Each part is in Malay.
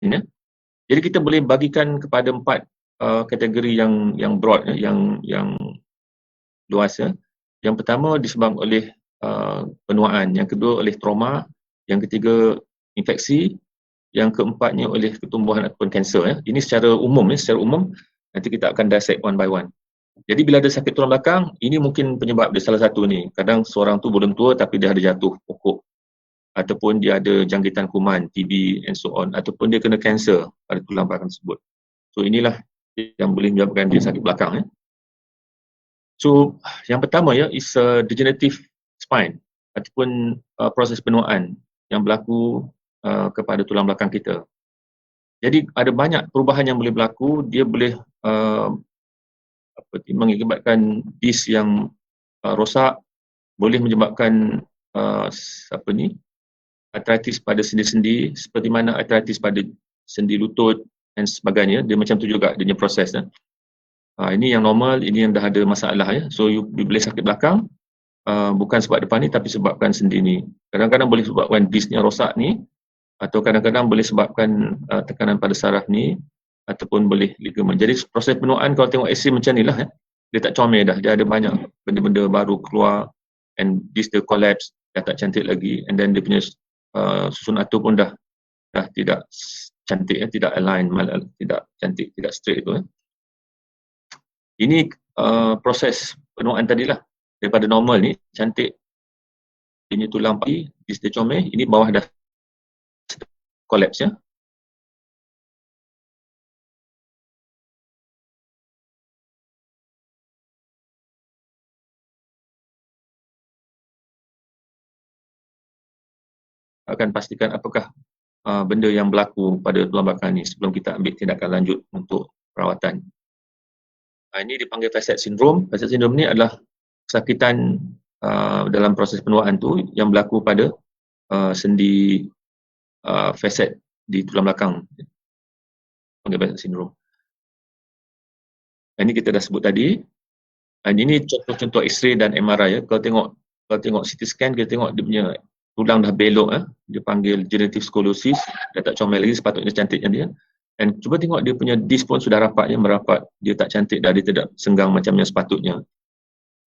ya. Jadi kita boleh bagikan kepada 4 kategori yang broad, yang luas. Yang pertama disebabkan oleh penuaan, yang kedua oleh trauma, yang ketiga infeksi, yang keempatnya oleh ketumbuhan ataupun kanser. Ini secara umum, secara umum nanti kita akan dissect one by one. Jadi bila ada sakit tulang belakang, ini mungkin penyebab dia salah satu ni. Kadang seorang tu belum tua tapi dia ada jatuh pokok, ataupun dia ada jangkitan kuman, TB and so on, ataupun dia kena kanser pada tulang belakang tersebut. So inilah yang boleh menyebabkan dia sakit belakang. So yang pertama is degenerative spine ataupun proses penuaan yang berlaku kepada tulang belakang kita. Jadi ada banyak perubahan yang boleh berlaku. Dia boleh mengakibatkan disk yang rosak, boleh menyebabkan artritis pada sendi-sendi, seperti mana artritis pada sendi lutut dan sebagainya. Dia macam tu juga dia punya proses. Ini yang normal, ini yang dah ada masalah. So you boleh sakit belakang, bukan sebab depan ni tapi sebabkan sendi ni. Kadang-kadang boleh sebabkan disknya rosak ni, atau kadang-kadang boleh sebabkan tekanan pada saraf ni, ataupun boleh ligamen. Jadi proses penuaan kalau tengok X-ray macam ni lah. Dia tak comel dah, dia ada banyak benda-benda baru keluar, and disk dia collapse, dah tak cantik lagi, and then dia punya susun atur pun dah tidak cantik, tidak align, tidak cantik, tidak straight tu. Ini proses penuaan tadilah. Daripada normal ni cantik, ini tulang pagi, disk dia comel, ini bawah dah collapse ya. Akan pastikan apakah benda yang berlaku pada tulang belakang ni sebelum kita ambil tindakan lanjut untuk perawatan. Ini dipanggil facet syndrome. Facet syndrome ni adalah kesakitan dalam proses penuaan tu yang berlaku pada sendi facet di tulang belakang. Panggil facet syndrome. Ini kita dah sebut tadi. Ini contoh-contoh X-ray dan MRI. Kalau tengok CT scan, kita tengok dia punya tulang dah belok. Dia panggil degenerative scoliosis. Dah tak comel lagi, sepatutnya cantiknya dia. Dan cuba tengok dia punya disk pun sudah merapat. Dia tak cantik dah, dia tidak senggang macam yang sepatutnya.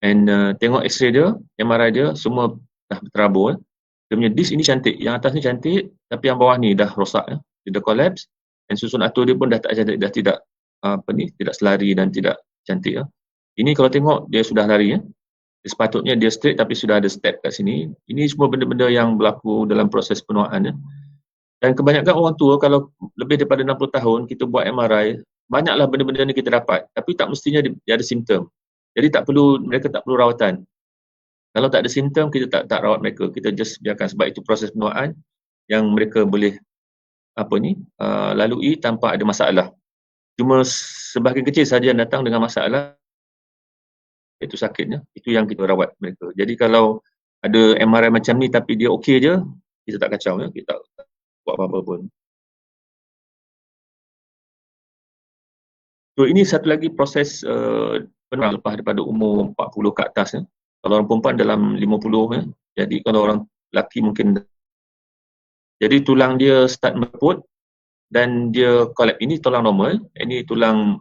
And tengok X-ray dia, MRI dia, semua dah terabur. Dia punya disk ini cantik, yang atas ni cantik, tapi yang bawah ni dah rosak. Dia dah collapse, dan susun atur dia pun dah tak cantik, dah tidak tidak selari dan tidak cantik. Ini kalau tengok dia sudah lari. Sepatutnya dia straight tapi sudah ada step kat sini. Ini semua benda-benda yang berlaku dalam proses penuaan. Dan kebanyakan orang tua kalau lebih daripada 60 tahun kita buat MRI, banyaklah benda-benda ni kita dapat, tapi tak mestinya dia ada simptom. Jadi mereka tak perlu rawatan. Kalau tak ada simptom, kita tak rawat mereka. Kita just biarkan, sebab itu proses penuaan yang mereka boleh lalui tanpa ada masalah. Cuma sebahagian kecil saja yang datang dengan masalah, itu sakitnya, itu yang kita rawat mereka. Jadi kalau ada MRI macam ni tapi dia okey je, kita tak kacau, kita tak buat apa-apa pun. So ini satu lagi proses penuaan lepas daripada umur 40 ke atas. Kalau orang perempuan dalam 50, jadi kalau orang lelaki mungkin. Jadi tulang dia start mereput dan dia collapse. Ini tulang normal, ini tulang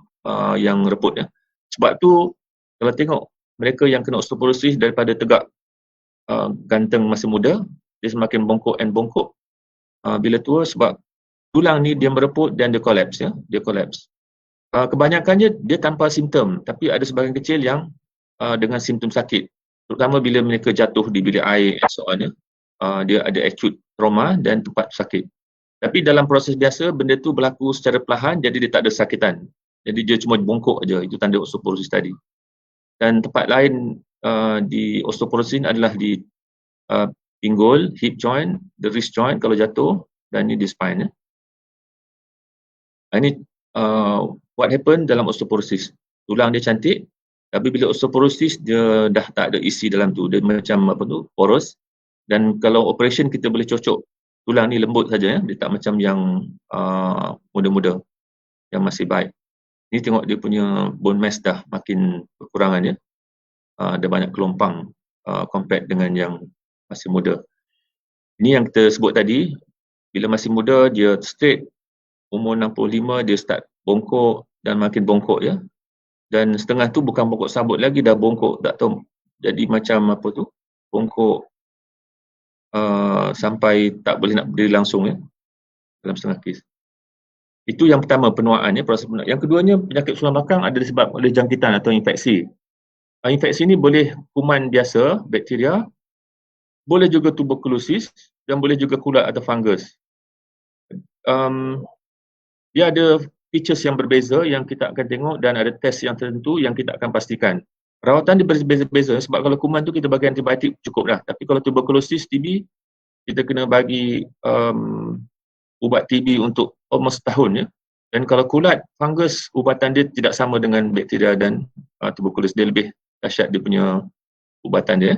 yang reput. Sebab tu kalau tengok mereka yang kena osteoporosis daripada tegak ganteng masa muda, dia semakin bongkok and bongkok bila tua, sebab tulang ni dia mereput dan dia collapse. Dia collapse. Kebanyakannya dia tanpa simptom, tapi ada sebahagian kecil yang dengan simptom sakit, terutama bila mereka jatuh di bilik air and so on. Dia ada acute trauma dan tempat sakit. Tapi dalam proses biasa, benda tu berlaku secara perlahan, jadi dia tak ada sakitan. Jadi dia cuma bongkok aja, itu tanda osteoporosis tadi. Dan tempat lain di osteoporosis adalah di pinggul, hip joint, the wrist joint kalau jatuh, dan ini di spine. Ini what happen dalam osteoporosis. Tulang dia cantik, tapi bila osteoporosis dia dah tak ada isi dalam tu, dia macam porous. Dan kalau operation kita boleh cocok tulang ni lembut saja, dia tak macam yang muda-muda yang masih baik. Ini tengok dia punya bone mass dah makin kekurangan. Ada banyak kelompang compared dengan yang masih muda. Ini yang kita sebut tadi, bila masih muda dia straight, umur 65 dia start bongkok dan makin bongkok ya. Dan setengah tu bukan bongkok sabut lagi, dah bongkok tak tahu. Jadi macam apa tu, bongkok sampai tak boleh nak berdiri langsung ya, dalam setengah kes. Itu yang pertama, penuaan ya, proses penuaan. Yang keduanya, penyakit tulang belakang ada disebabkan oleh jangkitan atau infeksi. Infeksi ni boleh kuman biasa, bakteria, boleh juga tuberkulosis dan boleh juga kulat atau fungus. Dia ada features yang berbeza yang kita akan tengok dan ada test yang tertentu yang kita akan pastikan. Rawatan dia berbeza-beza sebab kalau kuman tu kita bagi antibiotik cukup dah. Tapi kalau tuberkulosis, TB, kita kena bagi ubat TB untuk almost setahun ya. Dan kalau kulat, fungus, ubatan dia tidak sama dengan bakteria dan tuberkulosis. Dia lebih dahsyat dia punya ubatan dia.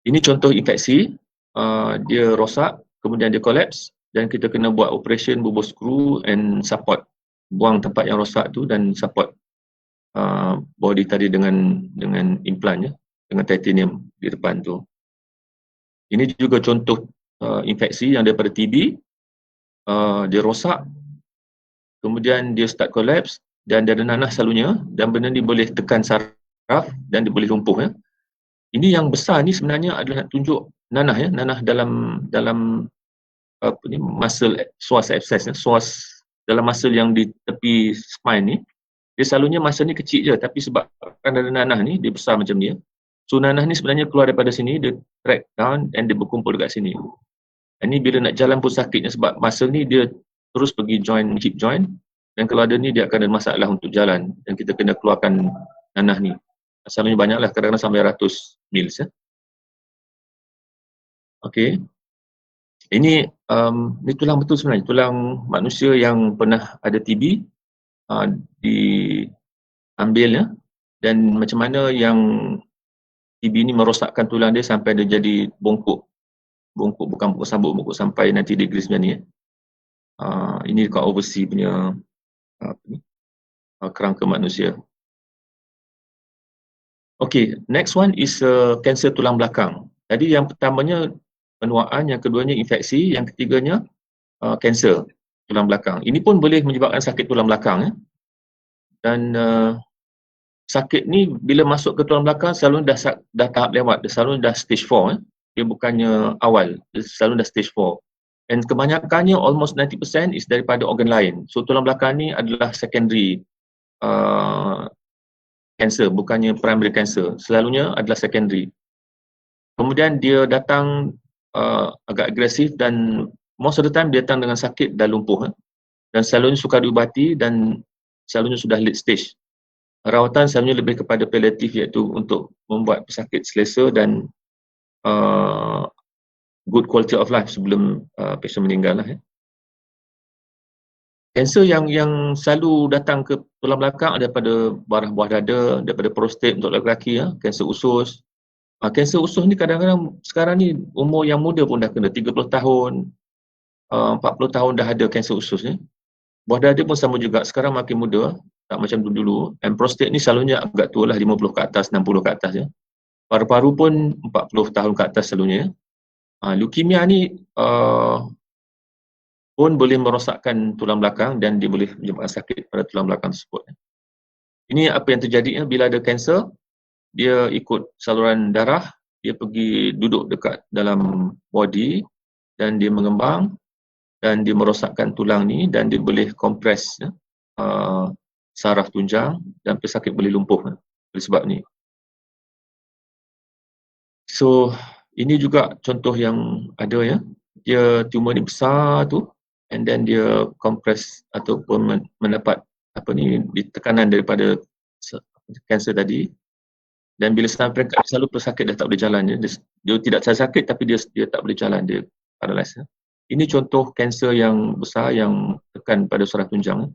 Ini contoh infeksi, dia rosak, kemudian dia collapse dan kita kena buat operation bubuh skru and support. Buang tempat yang rosak tu dan support body tadi dengan implant ya, dengan titanium di depan tu. Ini juga contoh infeksi yang daripada TB, dia rosak, kemudian dia start collapse dan dia ada nanah selalunya dan benda ni boleh tekan saraf dan dia boleh lumpuh ya. Ini yang besar ni sebenarnya adalah nak tunjuk nanah ya, nanah dalam apa ni, muscle psoas abscess ya, psoas dalam muscle yang di tepi spine ni. Dia selalunya muscle ni kecil je, tapi sebab kan ada nanah ni dia besar macam ni ya. So nanah ni sebenarnya keluar daripada sini, dia track down dan dia berkumpul dekat sini. Dan ni bila nak jalan pun sakitnya sebab muscle ni dia terus pergi join hip joint dan kalau ada ni dia akan ada masalah untuk jalan dan kita kena keluarkan nanah ni. Selalunya banyaklah, kadang-kadang sampai 100 mils ya. Okey. Ini tulang betul sebenarnya, tulang manusia yang pernah ada TB diambil ya, dan macam mana yang TB ni merosakkan tulang dia sampai dia jadi bongkok. Bongkok bukan bongkok sabut, bongkok sampai 90 degree macam ni ya. Ini dekat oversea punya kerangka manusia. Okay, next one is kanser tulang belakang. Jadi yang pertamanya penuaan, yang keduanya infeksi, yang ketiganya kanser tulang belakang. Ini pun boleh menyebabkan sakit tulang belakang ya. Dan sakit ni bila masuk ke tulang belakang selalu dah tahap lewat, selalu dah stage 4 ya. Dia bukannya awal, dia selalu dah stage 4. Dan kebanyakannya almost 90% is daripada organ lain. So tulang belakang ni adalah secondary cancer, bukannya primary cancer. Selalunya adalah secondary. Kemudian dia datang agak agresif dan most of the time dia datang dengan sakit dan lumpuh. Dan selalunya sukar diubati dan selalunya sudah late stage. Rawatan selalunya lebih kepada palliatif, iaitu untuk membuat pesakit selesa dan good quality of life sebelum pasien meninggal lah. Kanser yang selalu datang ke tulang belakang daripada barah buah dada, daripada prostat untuk lelaki ya, kanser usus. Kanser usus ni kadang-kadang sekarang ni umur yang muda pun dah kena, 30 tahun, 40 tahun dah ada kanser usus ni. Buah dada pun sama juga, sekarang makin muda, tak macam dulu-dulu. Dan prostat ni selalunya agak tua lah, 50 ke atas, 60 ke atas ya. Paru-paru pun 40 tahun ke atas selalunya ya. Leukemia ni pun boleh merosakkan tulang belakang dan dia boleh menyebabkan sakit pada tulang belakang tersebut. Ini apa yang terjadi bila ada kanser, dia ikut saluran darah, dia pergi duduk dekat dalam body dan dia mengembang dan dia merosakkan tulang ni dan dia boleh kompres saraf tunjang dan pesakit boleh lumpuh oleh sebab ni. So ini juga contoh yang ada ya, dia tumor ni besar tu and then dia kompres ataupun mendapat tekanan daripada kanser tadi, dan bila sampai peringkat selalu pesakit dah tak boleh jalan ya. Dia tidak sakit tapi dia tak boleh jalan, dia paralyzed ya. Ini contoh kanser yang besar yang tekan pada saraf tunjang.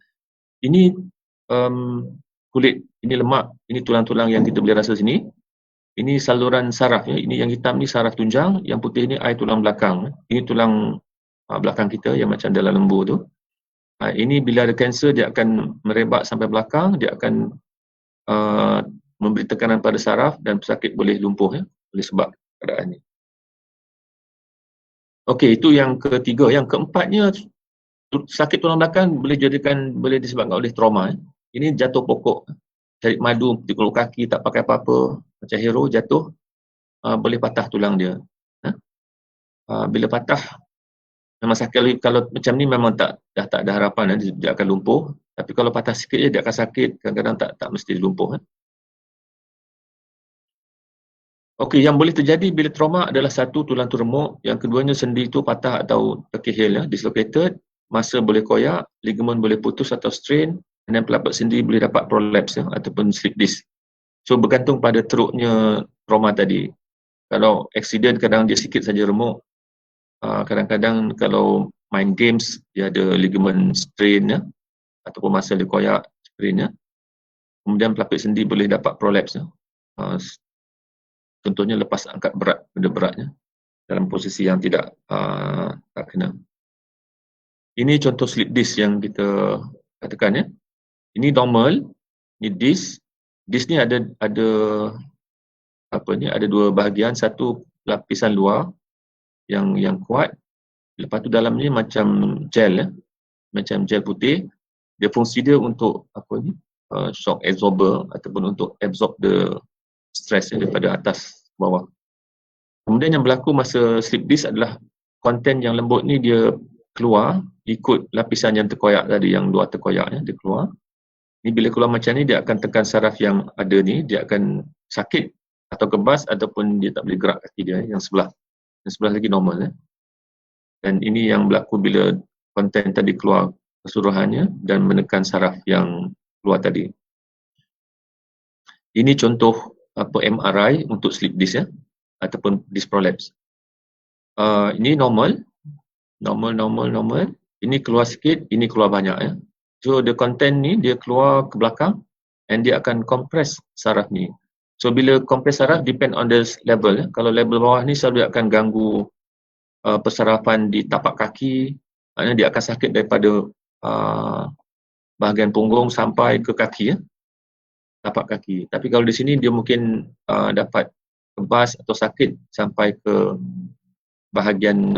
Ini kulit, ini lemak, ini tulang-tulang yang kita boleh rasa sini. Ini saluran saraf ya. Ini yang hitam ni saraf tunjang, yang putih ni air tulang belakang. Ini tulang belakang kita yang macam dalam lembu tu. Ini bila ada kanser dia akan merebak sampai belakang, dia akan memberi tekanan pada saraf dan pesakit boleh lumpuh ya, oleh sebab keadaan ni. Okey, itu yang ketiga. Yang keempatnya Sakit tulang belakang boleh disebabkan oleh trauma. Ini jatuh pokok, cari madu, dikul kaki, tak pakai apa-apa, macam hero jatuh, boleh patah tulang dia. Bila patah, memang sakit. Kalau macam ni memang dah tak ada harapan, dia akan lumpuh. Tapi kalau patah sikit je, dia akan sakit. Kadang-kadang tak mesti lumpuh. Okey, yang boleh terjadi bila trauma adalah satu, tulang tu remuk. Yang keduanya, sendi tu patah atau terkehil, dislocated. Masa boleh koyak, ligamen boleh putus atau strain, dan pelaput sendi boleh dapat prolapse ataupun slip disc. So bergantung pada teruknya trauma tadi. Kalau accident, kadang dia sikit saja remuk. Kadang-kadang kalau main games, dia ada ligamen strain ataupun masa dia koyak strain. Kemudian pelaput sendi boleh dapat prolapse. Contohnya lepas angkat benda beratnya dalam posisi yang tak kena. Ini contoh slip disc yang kita katakan. Ini normal, ini disc. Disc ni ada dua bahagian. Satu lapisan luar yang kuat. Lepas tu dalam ni macam gel, macam gel putih. Dia fungsi dia untuk shock absorber ataupun untuk absorb the stress daripada atas ke bawah. Kemudian yang berlaku masa slip disc adalah konten yang lembut ni dia keluar ikut lapisan yang terkoyak tadi, yang luar terkoyak dia keluar. Ni bila keluar macam ni, dia akan tekan saraf yang ada ni, dia akan sakit atau kebas ataupun dia tak boleh gerak kaki dia yang sebelah. Yang sebelah lagi normal. Dan ini yang berlaku bila konten tadi keluar keseluruhannya dan menekan saraf yang keluar tadi. Ini contoh MRI untuk slip disc ataupun disc prolapse. Ini normal. Ini keluar sikit, ini keluar banyak. So the content ni dia keluar ke belakang and dia akan kompres saraf ni. So bila kompres saraf depend on the level. Kalau level bawah ni selalu akan ganggu persarafan di tapak kaki. Maknanya dia akan sakit daripada bahagian punggung sampai ke kaki, tapak kaki. Tapi kalau di sini dia mungkin dapat kebas atau sakit sampai ke bahagian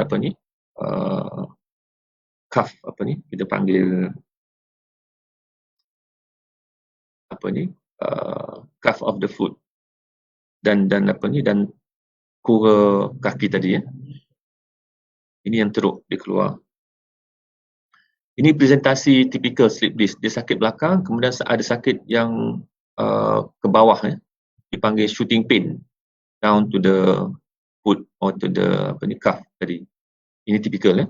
cuff, kita panggil cuff of the foot dan kura kaki tadi. Ini yang teruk dia keluar. Ini presentasi typical slip disc. Dia sakit belakang, kemudian ada sakit yang ke bawah, dipanggil shooting pain down to the foot or to the cuff tadi. Ini typical.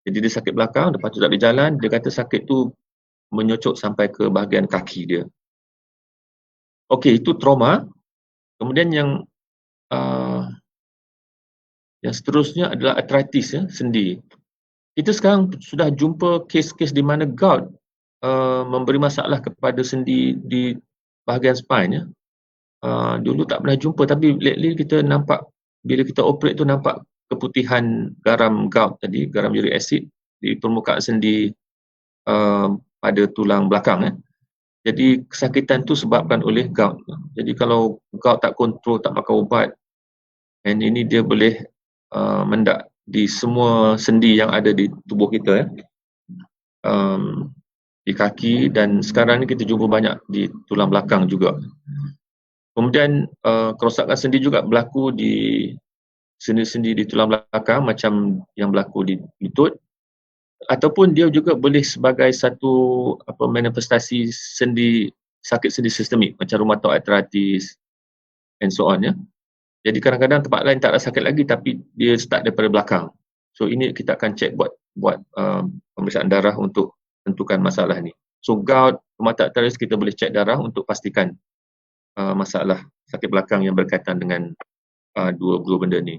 Jadi dia sakit belakang, lepas tu tak boleh jalan. Dia kata sakit tu menyocok sampai ke bahagian kaki dia. Okey, itu trauma. Kemudian yang seterusnya adalah arthritis, sendi. Kita sekarang sudah jumpa kes-kes di mana gout memberi masalah kepada sendi di bahagian spine. Dulu tak pernah jumpa, tapi lately kita nampak, bila kita operate tu nampak keputihan garam gout tadi, garam uric acid di permukaan sendi pada tulang belakang. Jadi kesakitan tu sebabkan oleh gout. Jadi kalau gout tak kontrol, tak makan ubat, dan ini dia boleh mendak di semua sendi yang ada di tubuh kita, di kaki, dan sekarang ni kita jumpa banyak di tulang belakang juga. Kemudian kerosakan sendi juga berlaku di sendi-sendi di tulang belakang macam yang berlaku di lutut, ataupun dia juga boleh sebagai satu manifestasi sakit sendi sistemik macam rheumatoid arthritis and so on. Jadi kadang-kadang tempat lain tak ada sakit lagi tapi dia start daripada belakang. So ini kita akan cek buat pemeriksaan darah untuk tentukan masalah ni. So gout, rheumatoid arthritis, kita boleh cek darah untuk pastikan masalah sakit belakang yang berkaitan dengan dua benda ni.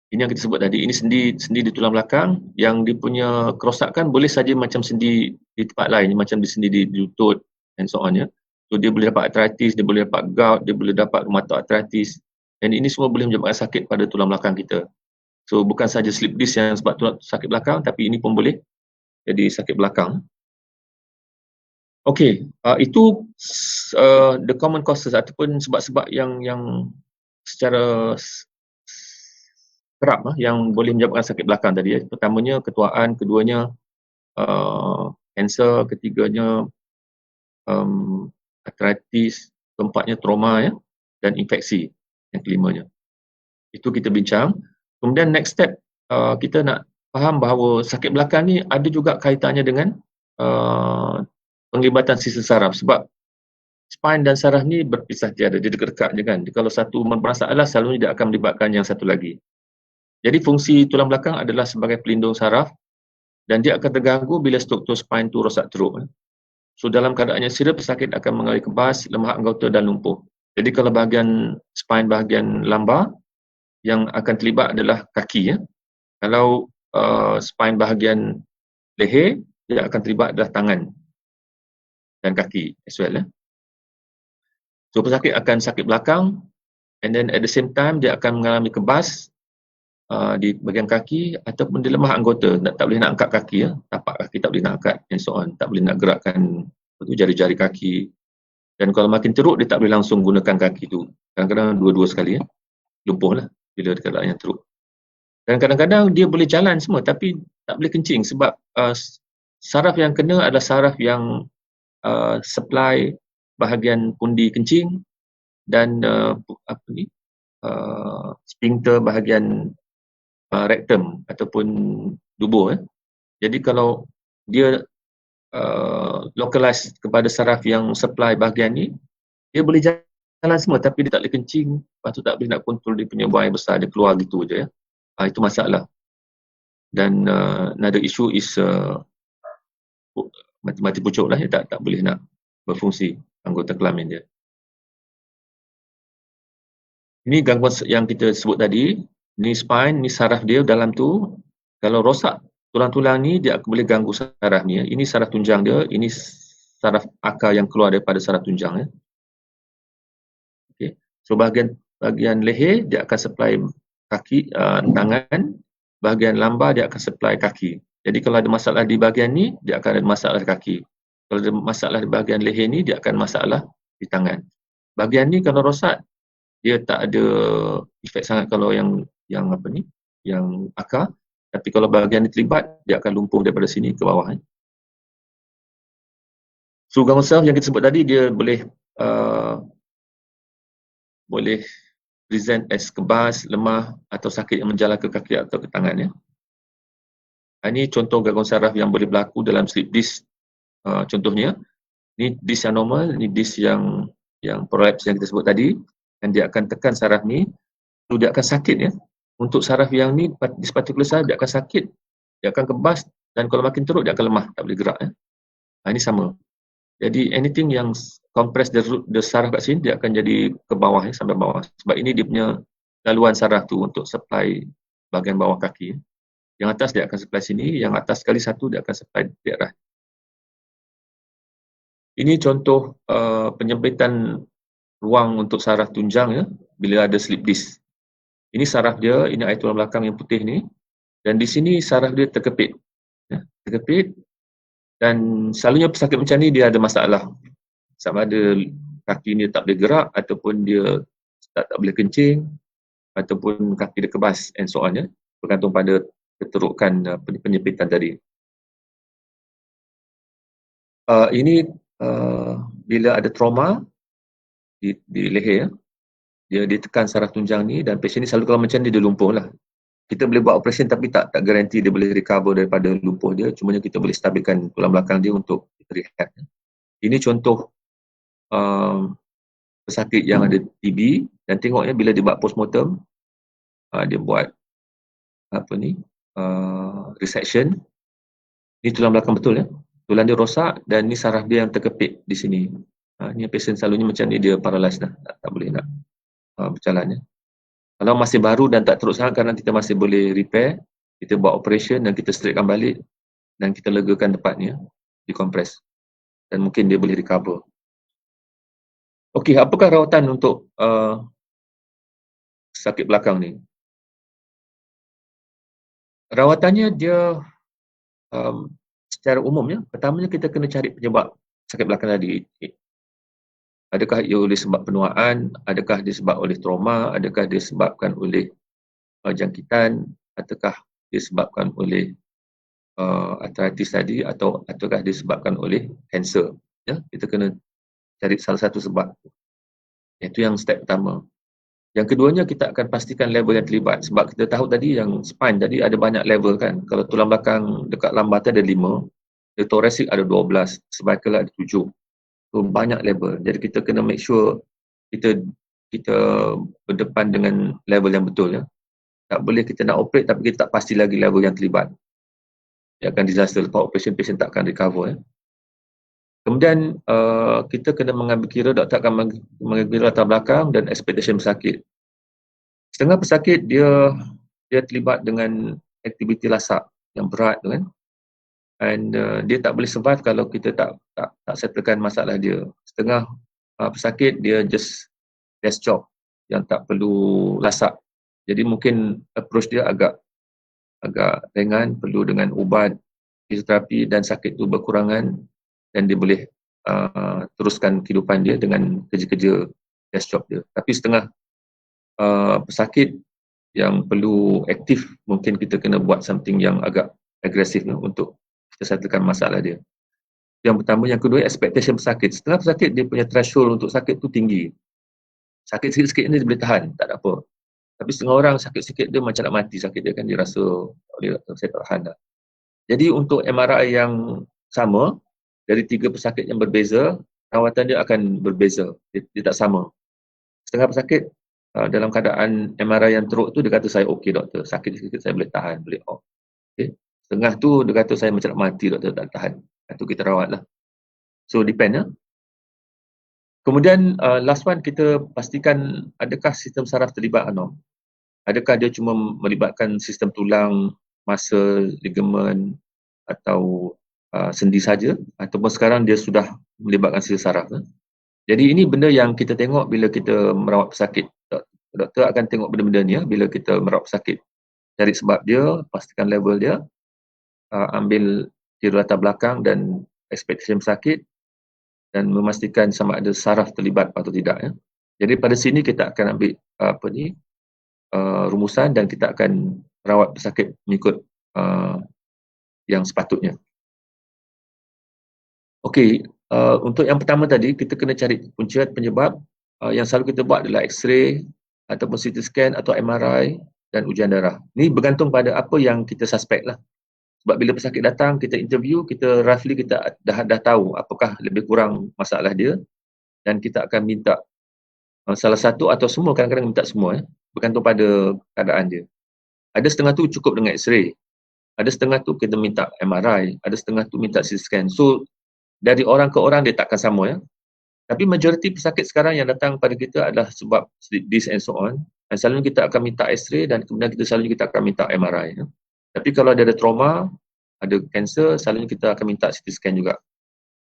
Ini yang kita sebut tadi, ini sendi di tulang belakang yang dia punya kerosakan boleh saja macam sendi di tempat lain, macam di sendi di lutut and so on. So dia boleh dapat arthritis, dia boleh dapat gout, dia boleh dapat rheumatoid arthritis, dan ini semua boleh menyebabkan sakit pada tulang belakang kita. So bukan saja slip disc yang sebab sakit belakang, tapi ini pun boleh jadi sakit belakang. Okey, itu the common causes ataupun sebab-sebab yang secara kerap yang boleh menyebabkan sakit belakang tadi. Pertamanya ketuaan, keduanya kanser, ketiganya arthritis, keempatnya trauma dan infeksi yang kelimanya. Itu kita bincang. Kemudian next step, kita nak faham bahawa sakit belakang ni ada juga kaitannya dengan penglibatan sistem saraf, sebab spine dan saraf ni berpisah tiada, dia dekat-dekat je kan. Kalau satu bermasalah, selalunya dia akan melibatkan yang satu lagi. Jadi fungsi tulang belakang adalah sebagai pelindung saraf dan dia akan terganggu bila struktur spine tu rosak teruk. So dalam keadaan yang serius, pesakit akan mengalami kebas, lemah anggota dan lumpuh. Jadi kalau bahagian spine bahagian lambar, yang akan terlibat adalah kaki. Kalau spine bahagian leher, dia akan terlibat adalah tangan dan kaki as well. So pesakit akan sakit belakang, and then at the same time dia akan mengalami kebas di bahagian kaki, ataupun dia lemah anggota, tak boleh nak angkat kaki, tapak kaki tak boleh nak angkat, and so on, tak boleh nak gerakkan jari-jari kaki. Dan kalau makin teruk, dia tak boleh langsung gunakan kaki tu. Kadang-kadang dua-dua sekali, lumpuh lah bila keadaan yang teruk. Dan kadang-kadang dia boleh jalan semua tapi tak boleh kencing sebab saraf yang kena adalah saraf yang supply bahagian pundi kencing dan sphincter bahagian rectum ataupun dubur. Jadi kalau dia localize kepada saraf yang supply bahagian ni, dia boleh jalan semua tapi dia tak boleh kencing, lepas tu tak boleh nak kontrol dia punya buang air besar, dia keluar gitu je. Itu masalah. Dan another issue is mati pucuk lah, dia tak boleh nak berfungsi anggota kelamin dia. Ini gangguan yang kita sebut tadi, ni spine, ni saraf dia dalam tu. Kalau rosak tulang-tulang ni, dia akan boleh ganggu saraf ni. Ini saraf tunjang dia, ini saraf akar yang keluar daripada saraf tunjang. Okay. So bahagian leher dia akan supply kaki, tangan. Bahagian lambar dia akan supply kaki. Jadi kalau ada masalah di bahagian ni, dia akan ada masalah di kaki. Kalau ada masalah di bahagian leher ni, dia akan masalah di tangan. Bahagian ni kalau rosak, dia tak ada efek sangat kalau yang akar. Tapi kalau bahagian ni terlibat, dia akan lumpuh daripada sini ke bawah. So gangguan saraf yang kita sebut tadi, dia boleh present as kebas, lemah atau sakit yang menjalar ke kaki atau ke tangan. Ini contoh gangguan saraf yang boleh berlaku dalam slip disc. Contohnya, ini disc yang normal, ini disc yang prolapse yang kita sebut tadi, dan dia akan tekan saraf ni, lalu dia akan sakit. Untuk saraf yang ni, disc particular saraf, dia akan sakit, dia akan kebas, dan kalau makin teruk, dia akan lemah, tak boleh gerak. Ini sama. Jadi anything yang compress the saraf kat sini, dia akan jadi ke bawah, sampai bawah. Sebab ini dia punya laluan saraf tu untuk supply bahagian bawah kaki. Yang atas dia akan supply sini, yang atas sekali satu dia akan supply di arah. Ini contoh penyempitan ruang untuk saraf tunjang bila ada slip disc. Ini saraf dia, ini air tulang belakang yang putih ni, dan di sini saraf dia terkepit. Terkepit, dan selalunya pesakit macam ni dia ada masalah. Sama ada kaki dia tak boleh gerak, ataupun dia tak boleh kencing, ataupun kaki dia kebas and so on. Bergantung pada keterukan penyempitan tadi. Ini bila ada trauma di leher, dia ditekan saraf tunjang ni, dan pasien ni selalu kalau macam ni dia lumpuh lah. Kita boleh buat operasi tapi tak garanti dia boleh recover daripada lumpuh dia, cumanya kita boleh stabilkan tulang belakang dia untuk rehab. Ini contoh pesakit yang ada TB, dan tengoknya bila dia buat postmortem, dia buat resection. Ini tulang belakang betul tulang dia rosak, dan ni saraf dia yang terkepit di sini. Ni pasien selalunya macam ni, dia paralyzed dah, tak boleh nak berjalan. Kalau masih baru dan tak teruk sangat, kadang kita masih boleh repair, kita buat operation dan kita straightkan balik dan kita legakan tempatnya, dikompres, dan mungkin dia boleh recover. Okey, apakah rawatan untuk sakit belakang ni? Rawatannya dia secara umum pertamanya kita kena cari penyebab sakit belakang tadi. Adakah ia oleh sebab penuaan, adakah disebabkan oleh trauma, adakah disebabkan oleh jangkitan, ataukah disebabkan oleh arthritis tadi, ataukah disebabkan oleh kanser. Ya, kita kena cari salah satu sebab. Itu yang step pertama. Yang keduanya, kita akan pastikan level yang terlibat. Sebab kita tahu tadi yang spine tadi ada banyak level kan. Kalau tulang belakang dekat lambatan ada 5, di thoracic ada 12, cervical ada 7. So banyak level. Jadi kita kena make sure kita berdepan dengan level yang betul ya. Tak boleh kita nak operate tapi kita tak pasti lagi level yang terlibat. Dia akan disaster. Lepas operation, patient tak akan recover ya. Kemudian kita kena mengambil kira, doktor akan mengambil kira latar belakang dan expectation pesakit. Setengah pesakit dia terlibat dengan aktiviti lasak yang berat tu kan. And dia tak boleh survive kalau kita tak settlekan masalah dia. Setengah pesakit dia just desk job yang tak perlu lasak. Jadi mungkin approach dia agak ringan, perlu dengan ubat, fisioterapi dan sakit tu berkurangan dan dia boleh teruskan kehidupan dia dengan kerja-kerja desk job dia. Tapi setengah pesakit yang perlu aktif, mungkin kita kena buat something yang agak agresif untuk kita settlekan masalah dia. Yang pertama. Yang kedua, expectation pesakit. Setengah pesakit dia punya threshold untuk sakit tu tinggi. Sakit sikit-sikit ni dia boleh tahan, tak ada apa. Tapi setengah orang sakit sikit dia macam nak mati sakit dia kan, dia rasa saya tak tahan dah. Jadi untuk MRI yang sama, dari 3 pesakit yang berbeza, rawatan dia akan berbeza, dia tak sama. Setengah pesakit dalam keadaan MRI yang teruk tu dia kata saya okey doktor, sakit sikit saya boleh tahan, boleh off. Okay. Setengah tu dia kata saya macam nak mati doktor, tak tahan. Itu kita rawat lah. So depend ya. Kemudian last one, kita pastikan adakah sistem saraf terlibat atau adakah dia cuma melibatkan sistem tulang, muscle, ligamen atau sendi saja, ataupun sekarang dia sudah melibatkan sistem saraf. Jadi ini benda yang kita tengok bila kita merawat pesakit. Doktor akan tengok benda-benda ni bila kita merawat pesakit. Cari sebab dia, pastikan level dia, ambil kira latar belakang dan expectation pesakit dan memastikan sama ada saraf terlibat atau tidak ya. Jadi pada sini kita akan ambil rumusan dan kita akan rawat pesakit mengikut yang sepatutnya. Okey, untuk yang pertama tadi kita kena cari punca penyebab. Yang selalu kita buat adalah X-ray ataupun CT scan atau MRI dan ujian darah. Ini bergantung pada apa yang kita suspect lah. Sebab bila pesakit datang, kita interview, kita roughly kita dah tahu apakah lebih kurang masalah dia dan kita akan minta salah satu atau semua, kadang-kadang minta semua bergantung pada keadaan dia. Ada setengah tu cukup dengan X-ray, ada setengah tu kita minta MRI, ada setengah tu minta CT scan. So dari orang ke orang dia takkan sama ya. Tapi majoriti pesakit sekarang yang datang pada kita adalah sebab sleep disk and so on. Dan selalunya kita akan minta X-ray dan kemudian kita akan minta MRI ya. Tapi kalau ada trauma, ada kanser, selalunya kita akan minta CT scan juga.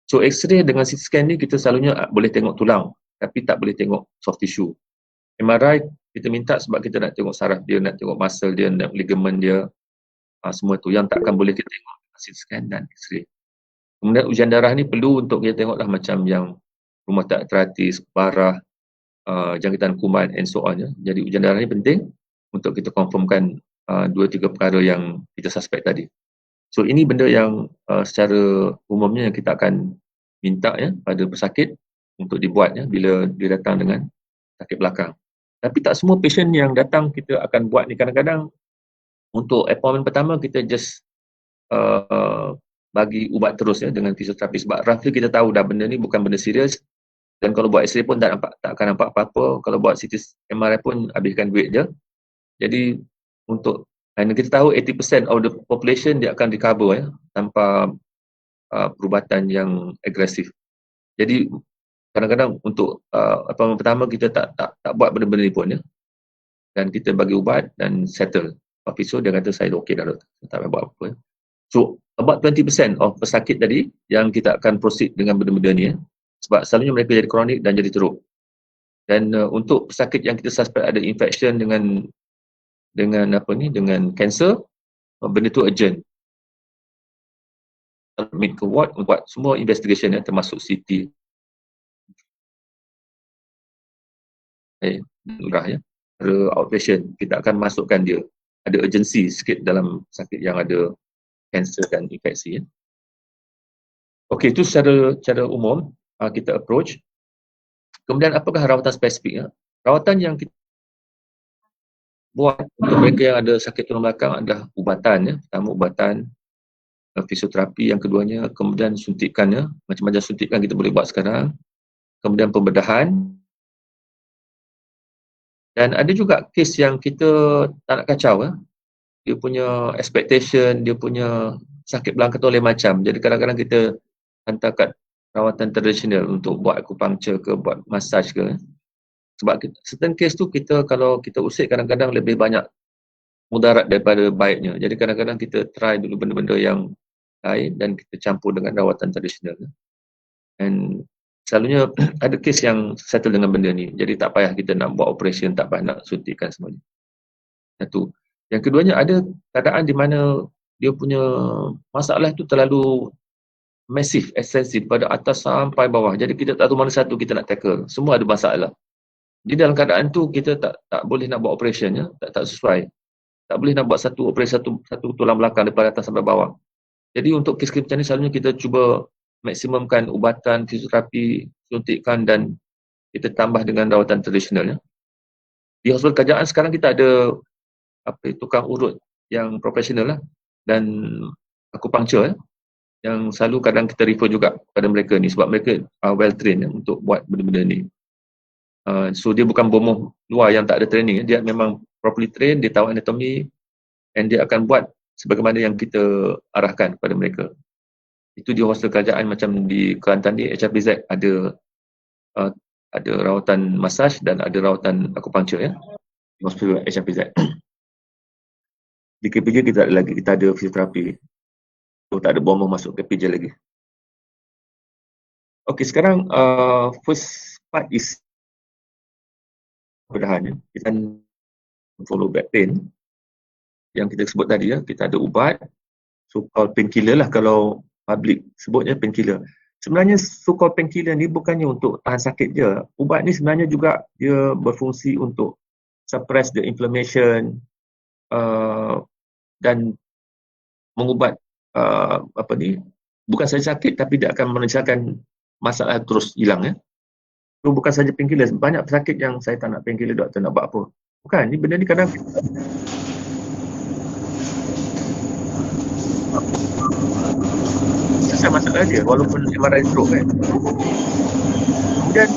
So X-ray dengan CT scan ni kita selalunya boleh tengok tulang, tapi tak boleh tengok soft tissue. MRI kita minta sebab kita nak tengok saraf dia, nak tengok muscle dia, nak ligamen dia, semua tu yang takkan boleh kita tengok CT scan dan X-ray. Kemudian ujian darah ni perlu untuk kita tengoklah macam yang rheumatoid arthritis, parah, jangkitan kuman and so on ya. Jadi ujian darah ni penting untuk kita confirmkan 2-3 perkara yang kita suspect tadi. So ini benda yang secara umumnya yang kita akan minta ya pada pesakit untuk dibuat ya bila dia datang dengan sakit belakang. Tapi tak semua patient yang datang kita akan buat ni. Kadang-kadang untuk appointment pertama kita just bagi ubat terus ya dengan fisioterapi sebab roughly kita tahu dah benda ni bukan benda serius dan kalau buat X-ray pun tak akan nampak apa-apa. Kalau buat CT MRI pun habiskan duit je. Jadi untuk dan kita tahu 80% of the population dia akan recover ya tanpa perubatan yang agresif. Jadi kadang-kadang untuk appointment pertama kita tak buat benda-benda ni pun ya. Dan kita bagi ubat dan settle. Pak Fisio dia kata saya okey dah doktor. Tak payah buat apa ya. So about 20% of pesakit tadi yang kita akan proceed dengan benda-benda ni ya. Sebab selalunya mereka jadi kronik dan jadi teruk. Dan untuk pesakit yang kita suspect ada infection dengan kanser, benda tu urgent. Admit ke ward buat semua investigation ya, termasuk CT. Lurah ya. outpatient, kita akan masukkan dia. Ada urgency sikit dalam sakit yang ada kanser dan infeksi. Okey, itu secara umum kita approach. Kemudian apakah rawatan spesifik? Rawatan yang kita buat untuk mereka yang ada sakit tulang belakang adalah ubatan. Pertama ubatan, fisioterapi yang keduanya, kemudian suntikannya, macam-macam suntikan kita boleh buat sekarang. Kemudian pembedahan. Dan ada juga kes yang kita tak nak kacau. Dia punya expectation, dia punya sakit belakang tu lain macam. Jadi kadang-kadang kita hantar kat rawatan tradisional untuk buat akupuncture ke, buat massage ke. Sebab certain case tu kita, kalau kita usik kadang-kadang lebih banyak mudarat daripada baiknya. Jadi kadang-kadang kita try dulu benda-benda yang lain dan kita campur dengan rawatan tradisional. Dan selalunya ada kes yang settle dengan benda ni. Jadi tak payah kita nak buat operation, tak payah nak suntikan semuanya. Satu. Yang keduanya, ada keadaan di mana dia punya masalah tu terlalu masif, ekstensif pada atas sampai bawah. Jadi kita tak tahu mana satu kita nak tackle. Semua ada masalah. Di dalam keadaan tu kita tak boleh nak buat operation, tak sesuai. Tak boleh nak buat satu operasi satu tulang belakang daripada atas sampai bawah. Jadi untuk kes-kes macam ni selalunya kita cuba maksimumkan ubatan, fisioterapi, suntikan dan kita tambah dengan rawatan tradisional. Di hospital kerajaan sekarang kita ada tukang urut yang profesional dan akupuncture yang selalu kadang kita refer juga kepada mereka ni sebab mereka well trained untuk buat benda-benda ni. So dia bukan bomoh luar yang tak ada training, dia memang properly trained, dia tahu anatomi and dia akan buat sebagaimana yang kita arahkan kepada mereka. Itu di hospital kerajaan, macam di Kelantan ni HFBZ ada rawatan massage dan ada rawatan akupuncture di hospital HFBZ. Di KPJ kita ada lagi, kita ada fisioterapi. So tak ada bomoh masuk KPJ lagi. Okey, sekarang first part is pembedahan. Kita follow back pain yang kita sebut tadi kita ada ubat, so-called painkiller lah kalau public sebutnya painkiller. Sebenarnya so-called painkiller ni bukannya untuk tahan sakit je. Ubat ni sebenarnya juga dia berfungsi untuk suppress the inflammation dan mengubat bukan saja sakit tapi dia akan menyelesaikan masalah terus hilang. So bukan saja painkiller, banyak pesakit yang saya tak nak painkiller, doktor nak buat apa. Bukan, ni benda ni kadang selesai masalah dia walaupun MRI stroke kan. Kemudian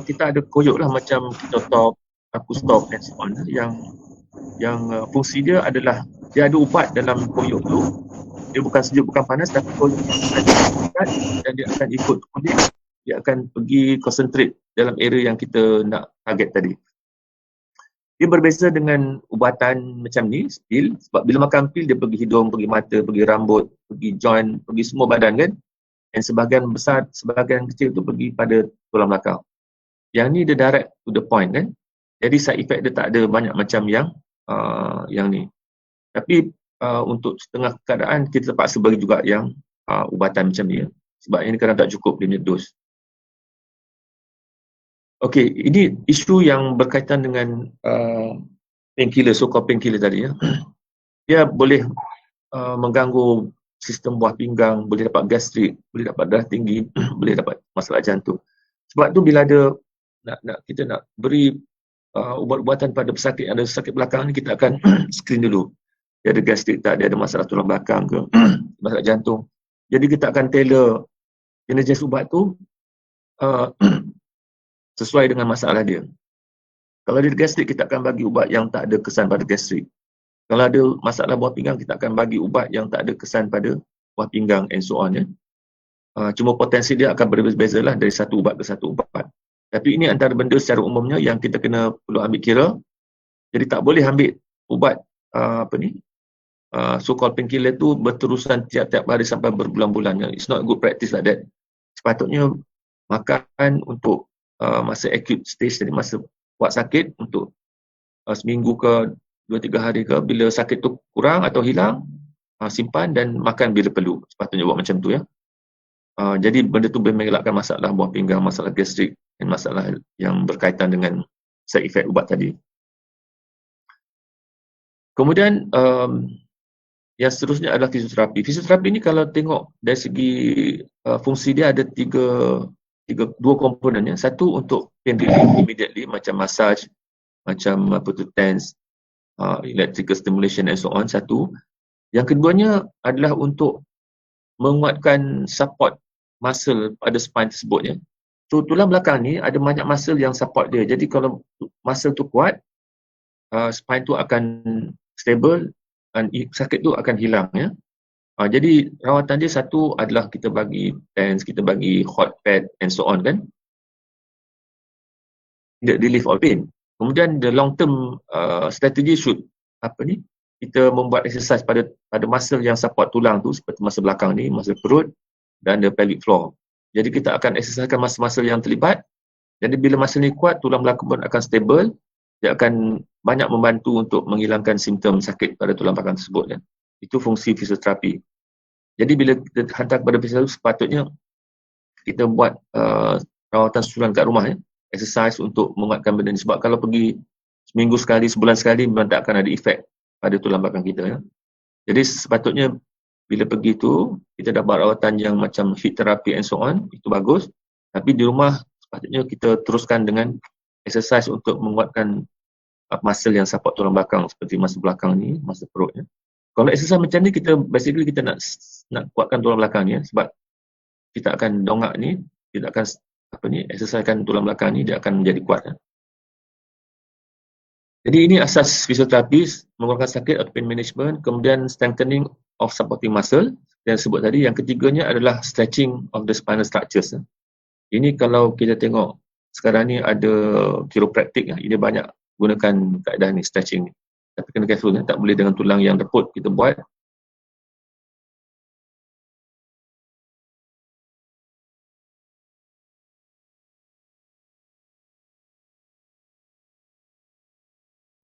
kita ada koyok lah macam Kitotop, Acustop and so on yang fungsi dia adalah dia ada ubat dalam koyok tu. Dia bukan sejuk, bukan panas, tapi koyok dan dia akan ikut kulit, dia akan pergi concentrate dalam area yang kita nak target tadi. Dia berbeza dengan ubatan macam ni, pil, sebab bila makan pil dia pergi hidung, pergi mata, pergi rambut, pergi joint, pergi semua badan kan. Dan sebahagian besar, sebahagian kecil tu pergi pada tulang belakang. Yang ni dia direct to the point kan. Jadi side effect dia tak ada banyak macam yang ni. Tapi untuk setengah keadaan kita terpaksa bagi juga yang ubatan macam ni. Sebab ini kadang tak cukup dia punya dos. Okey, ini isu yang berkaitan dengan painkiller, so-called painkiller tadi. Dia boleh mengganggu sistem buah pinggang, boleh dapat gastrik, boleh dapat darah tinggi, boleh dapat masalah jantung. Sebab tu bila ada kita nak beri ubat-ubatan pada pesakit yang ada sakit belakang ni, kita akan screen dulu. Dia ada gastrik tak, dia ada masalah tulang belakang ke, masalah jantung. Jadi kita akan tailor jenis ubat tu sesuai dengan masalah dia. Kalau dia gastrik, kita akan bagi ubat yang tak ada kesan pada gastrik. Kalau ada masalah buah pinggang, kita akan bagi ubat yang tak ada kesan pada buah pinggang and so on. Cuma potensi dia akan berbeza-beza lah dari satu ubat ke satu ubat. Tapi ini antara benda secara umumnya yang kita kena perlu ambil kira. Jadi tak boleh ambil ubat so-called painkiller tu berterusan tiap-tiap hari sampai berbulan-bulan. It's not good practice like that. Sepatutnya makan untuk masa acute stage, jadi masa buat sakit untuk seminggu ke 2-3 hari ke, bila sakit tu kurang atau hilang, simpan dan makan bila perlu. Sepatutnya buat macam tu jadi benda tu boleh mengelakkan masalah buah pinggang, masalah gastrik dan masalah yang berkaitan dengan side effect ubat tadi. Kemudian yang seterusnya adalah fisioterapi. Fisioterapi ini kalau tengok dari segi fungsi dia ada dua komponennya. Satu untuk pain relief immediately macam massage, macam tense, electrical stimulation and so on. Satu. Yang keduanya adalah untuk menguatkan support muscle pada spine tersebut ya. So tulang belakang ni ada banyak muscle yang support dia. Jadi kalau muscle tu kuat, spine tu akan stable dan sakit tu akan hilang ya. Jadi rawatan dia satu adalah kita bagi TENS, kita bagi hot pad and so on kan. The relief of pain. Kemudian the long term strategy should kita membuat exercise pada muscle yang support tulang tu seperti muscle belakang ni, muscle perut dan the pelvic floor. Jadi kita akan exercisekan muscle-muscle yang terlibat. Jadi bila muscle ni kuat, tulang belakang pun akan stable. Dia akan banyak membantu untuk menghilangkan simptom sakit pada tulang belakang tersebut kan. Itu fungsi fisioterapi. Jadi bila kita hantar kepada fisioterapi, sepatutnya kita buat rawatan susulan kat rumah ya. Exercise untuk menguatkan benda ni. Sebab kalau pergi seminggu sekali, sebulan sekali, memang tak akan ada efek pada tulang belakang kita ya. Jadi sepatutnya bila pergi tu, kita dapat rawatan yang macam heat therapy and so on, itu bagus. Tapi di rumah sepatutnya kita teruskan dengan exercise untuk menguatkan muscle yang support tulang belakang seperti muscle belakang ni, muscle perut ya. Kalau exercise macam ni, kita basically kita nak kuatkan tulang belakang ni ya, sebab kita akan dongak ni, kita akan exercisekan tulang belakang ni, dia akan menjadi kuat ya. Jadi ini asas fisioterapi, mengurangkan sakit atau pain management, kemudian strengthening of supporting muscle yang sebut tadi. Yang ketiganya adalah stretching of the spinal structures. Ini kalau kita tengok sekarang ni ada chiropractic, ini banyak gunakan kaedah ni, stretching ni. Tapi kena careful, tak boleh dengan tulang yang reput kita buat.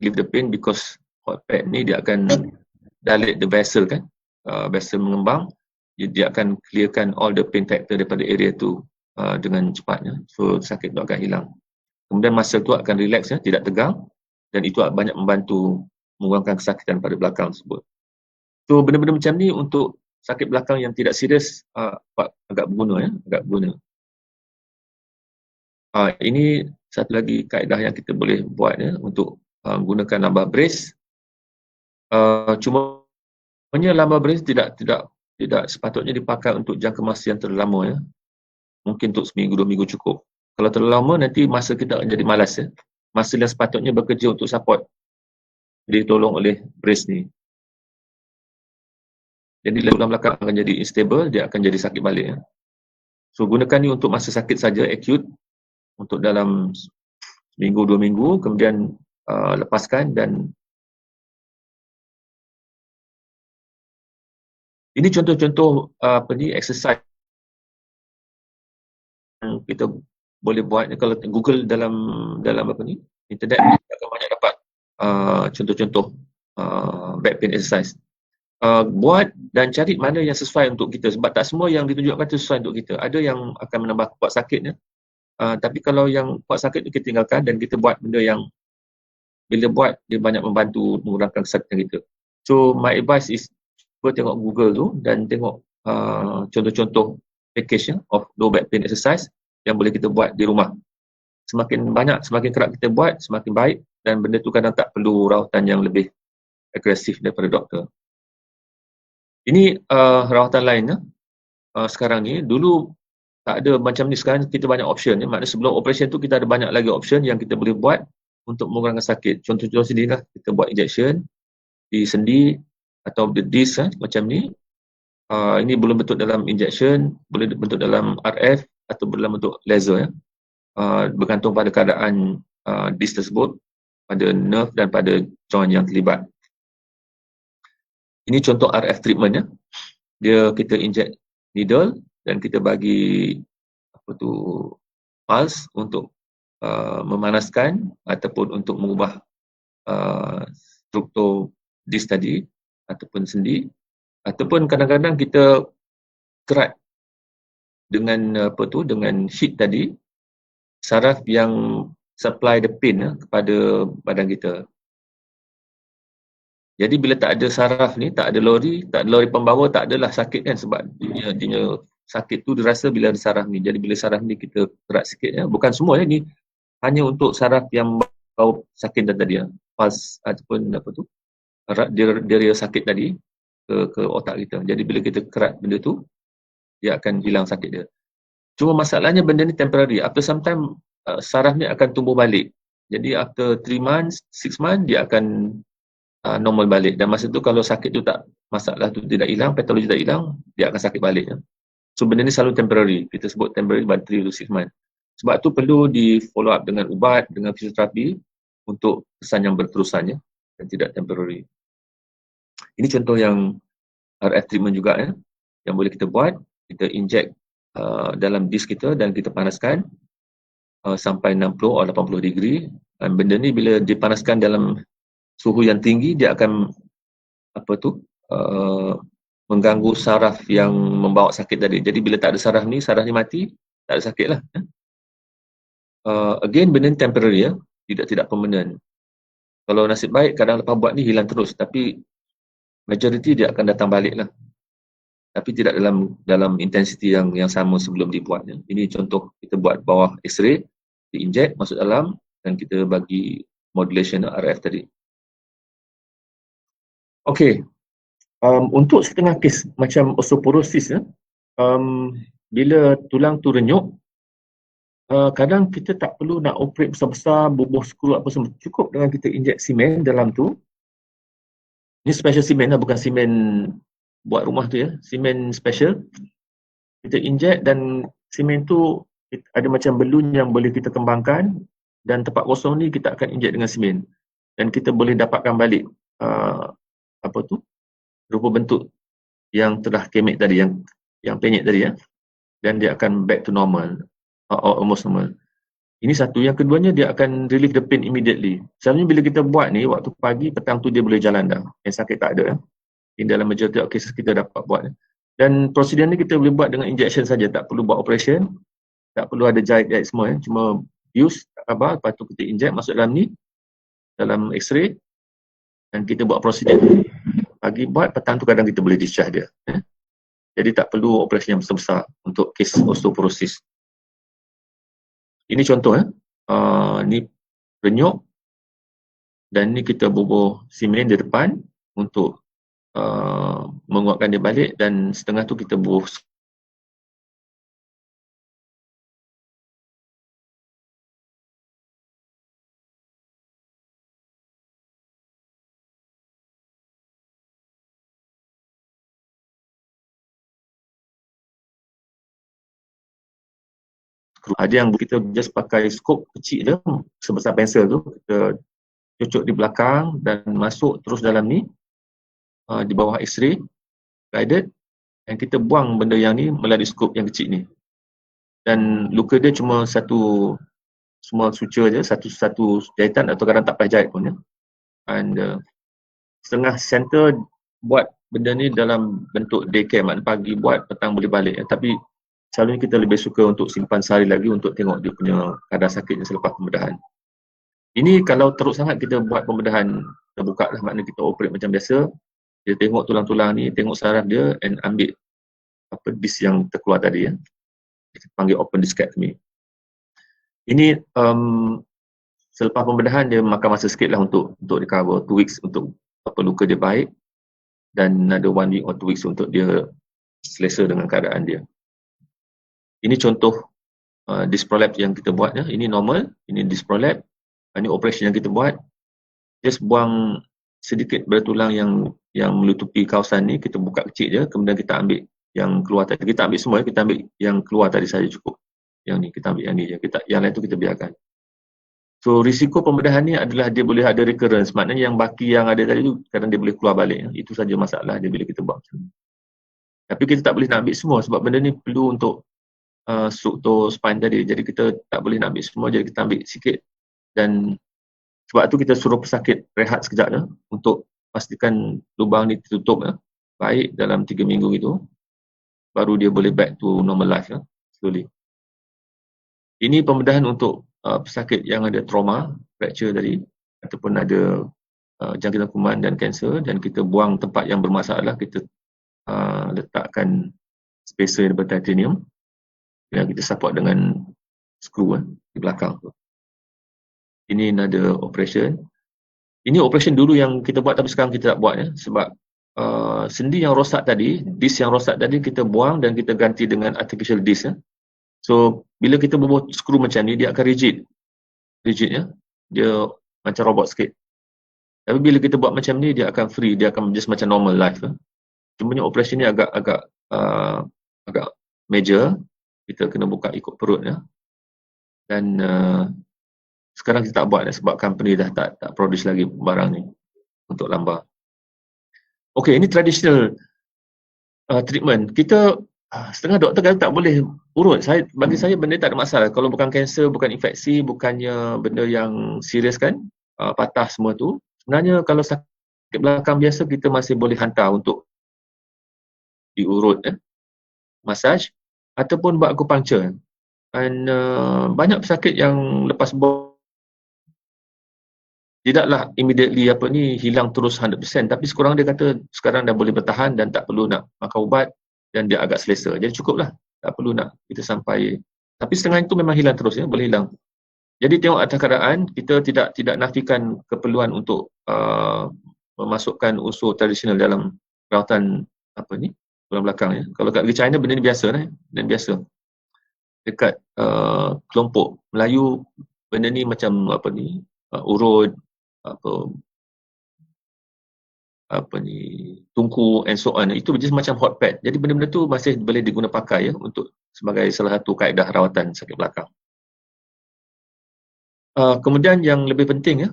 Leave the pain because hot pad ni dia akan dilate the vessel kan, vessel mengembang, dia akan clearkan all the pain factor daripada area tu dengan cepatnya, so sakit tu akan hilang. Kemudian muscle tu akan relax ya, tidak tegang, dan itu banyak membantu mengurangkan kesakitan pada belakang tersebut. So benda-benda macam ni untuk sakit belakang yang tidak serius agak berguna ya, agak berguna. Ini satu lagi kaedah yang kita boleh buat ya, untuk gunakan lumbar brace. Cuma lumbar brace tidak sepatutnya dipakai untuk jangka masa yang terlalu lama ya. Mungkin untuk seminggu, 2 minggu cukup. Kalau terlalu lama nanti masa kita akan jadi malas ya. Masa yang sepatutnya bekerja untuk support ditolong oleh brace ni. Jadi tulang belakang akan jadi unstable, dia akan jadi sakit balik ya. So gunakan ni untuk masa sakit saja, acute, untuk dalam seminggu, 2 minggu, kemudian lepaskan. Dan ini contoh-contoh exercise yang kita boleh buat. Kalau Google dalam internet, kita akan banyak dapat contoh-contoh back pain exercise. Buat dan cari mana yang sesuai untuk kita, sebab tak semua yang ditunjukkan itu sesuai untuk kita. Ada yang akan menambah kuat sakitnya, tapi kalau yang kuat sakit itu kita tinggalkan dan kita buat benda yang bila buat dia banyak membantu mengurangkan kesakitan kita. So my advice is, cuba tengok Google tu dan tengok contoh-contoh package of low back pain exercise yang boleh kita buat di rumah. Semakin banyak, semakin kerap kita buat, semakin baik, dan benda tu kadang tak perlu rawatan yang lebih agresif daripada doktor. Ini rawatan lain ya. Sekarang ni, dulu tak ada macam ni, sekarang kita banyak option ya. Maknanya sebelum operation tu kita ada banyak lagi option yang kita boleh buat untuk mengurangkan sakit. Contoh-contoh sini lah, kita buat injection di sendi atau the disc macam ni. Ini boleh bentuk dalam injection, boleh bentuk dalam RF atau dalam bentuk laser ya. Bergantung pada keadaan disc tersebut, pada nerve dan pada joint yang terlibat. Ini contoh RF treatment ya. Kita inject needle dan kita bagi pulse untuk memanaskan ataupun untuk mengubah struktur disc tadi ataupun sendi, ataupun kadang-kadang kita kerat dengan dengan heat tadi, saraf yang supply the pain kepada badan kita. Jadi bila tak ada saraf ni, tak ada lori pembawa, tak adalah sakit kan, sebab dia sakit tu dirasa bila ada saraf ni. Jadi bila saraf ni kita kerat sikit ya, bukan semua ya, ni hanya untuk saraf yang bawa sakit tadi ya, pulse ataupun apa tu, dia sakit tadi ke otak kita. Jadi bila kita kerat benda tu, dia akan hilang sakit dia. Cuma masalahnya benda ni temporary. After some time, saraf ni akan tumbuh balik. Jadi after 3 months, 6 months, dia akan normal balik. Dan masa tu kalau sakit tu tak, masalah tu tidak hilang, patologi tak hilang, dia akan sakit balik. So benda ni selalu temporary. Kita sebut temporary by 3 to 6 months. Sebab tu perlu di follow up dengan ubat, dengan fisioterapi untuk kesan yang berterusan ya, dan tidak temporary. Ini contoh yang RF treatment juga ya, yang boleh kita buat. Kita inject dalam disk kita dan kita panaskan sampai 60 atau 80 degree. Dan benda ni bila dipanaskan dalam suhu yang tinggi, dia akan mengganggu saraf yang membawa sakit tadi. Jadi bila tak ada saraf ni mati, tak ada sakit lah. Again, benda ni temporary ya, tidak permanent. Kalau nasib baik, kadang lepas buat ni hilang terus, tapi majority dia akan datang balik lah. Tapi tidak dalam intensity yang sama sebelum dibuat. Ya. Ini contoh kita buat bawah X-ray, di-inject masuk dalam dan kita bagi modulation RF tadi. Okey, untuk setengah kes macam osteoporosis ya, bila tulang tu renyuk, kadang kita tak perlu nak operate besar-besar, bubuh skru apa semua. Cukup dengan kita inject simen dalam tu. Ini special simen lah, bukan simen buat rumah tu ya, simen special. Kita inject dan simen tu ada macam balloon yang boleh kita kembangkan, dan tempat kosong ni kita akan inject dengan simen. Dan kita boleh dapatkan balik rupa bentuk yang telah kemek tadi, yang penyek tadi ya. Dan dia akan back to normal, almost normal. Ini satu. Yang keduanya, dia akan relieve the pain immediately. Selalunya bila kita buat ni, waktu pagi, petang tu dia boleh jalan dah. Yang sakit tak ada. Ini dalam majority of cases kita dapat buat. Dan prosedur ni kita boleh buat dengan injection saja, tak perlu buat operation, tak perlu ada jahit semua. Cuma use, tak khabar, lepas tu kita inject masuk dalam ni, dalam X-ray, dan kita buat prosedur. Pagi buat, petang tu kadang kita boleh discharge dia. Jadi tak perlu operasi yang besar-besar untuk kes osteoporosis. Ini contoh ni renyuk, dan ni kita bubuh simen di depan untuk menguatkan dia balik, dan setengah tu kita bubuh skru. Ada yang kita just pakai skop kecil je, sebesar pensel tu, kita cucuk di belakang dan masuk terus dalam ni, di bawah X-ray guided, dan kita buang benda yang ni melalui skop yang kecil ni. Dan luka dia cuma semua suture je, satu jahitan, atau kadang tak payah jahit pun ya. And setengah center buat benda ni dalam bentuk daycare, maknanya pagi buat, petang boleh balik ya. Tapi selalunya kita lebih suka untuk simpan sehari lagi untuk tengok dia punya kadar sakitnya selepas pembedahan. Ini kalau teruk sangat kita buat pembedahan terbuka lah, maknanya kita operate macam biasa. Dia tengok tulang-tulang ni, tengok saraf dia, and ambil disk yang terkeluar tadi ya. Kita panggil open discectomy. Ini selepas pembedahan dia makan masa sikit lah untuk recover, 2 weeks untuk luka dia baik, dan ada 1 week or 2 weeks untuk dia selesa dengan keadaan dia. Ini contoh disc prolapse yang kita buat ya. Ini normal, ini disc prolapse. Ini operation yang kita buat. Just buang sedikit bertulang yang menutupi kawasan ni, kita buka kecil je, kemudian kita ambil yang keluar tadi. Kita ambil semua, kita ambil yang keluar tadi saja cukup. Yang ni kita ambil yang ni je, yang lain tu kita biarkan. So risiko pembedahan ni adalah dia boleh ada recurrence, maknanya yang baki yang ada tadi tu kadang dia boleh keluar balik ya. Itu saja masalah dia bila kita buat macam ni. Tapi kita tak boleh nak ambil semua sebab benda ni perlu untuk struktur spine tadi. Jadi kita tak boleh nak ambil semua, jadi kita ambil sikit. Dan sebab tu kita suruh pesakit rehat sekejap ya, untuk pastikan lubang ni tertutup ya, baik dalam 3 minggu itu, baru dia boleh back to normal life ya, slowly. Ini pembedahan untuk pesakit yang ada trauma, fracture tadi, ataupun ada jangkitan kuman dan kanser, dan kita buang tempat yang bermasalah, kita letakkan spacer yang bertitanium yang kita support dengan skru di belakang tu. Ini another operation. Ini operation dulu yang kita buat, tapi sekarang kita tak buat sebab sendi yang rosak tadi, disk yang rosak tadi kita buang dan kita ganti dengan artificial disk. So bila kita bubuh skru macam ni, dia akan rigid dia macam robot sikit. Tapi bila kita buat macam ni, dia akan free, dia akan just macam normal life. Cumanya operation ni agak major. Kita kena buka ikut perut dan sekarang kita tak buat sebab company dah tak produce lagi barang ni untuk lambar. Okey, ini traditional treatment. Kita setengah doktor kata tak boleh urut. Bagi saya benda tak ada masalah. Kalau bukan kanser, bukan infeksi, bukannya benda yang serius kan, patah semua tu. Sebenarnya kalau sakit belakang biasa, kita masih boleh hantar untuk diurut, massage ataupun buat acupuncture. Dan banyak pesakit yang lepas tidaklah immediately hilang terus 100%, tapi sekurang dia kata sekarang dah boleh bertahan dan tak perlu nak makan ubat dan dia agak selesa. Jadi cukuplah, tak perlu nak kita sampai, tapi setengah itu memang hilang terus, boleh hilang. Jadi tengok atas keadaan, kita tidak nafikan keperluan untuk memasukkan unsur tradisional dalam rawatan tulang belakang. Kalau kat negeri China benda ni biasa dekat kelompok Melayu benda ni macam urut, tungku and so on. Itu just macam hot pad. Jadi benda-benda tu masih boleh diguna pakai untuk sebagai salah satu kaedah rawatan sakit belakang. Kemudian yang lebih penting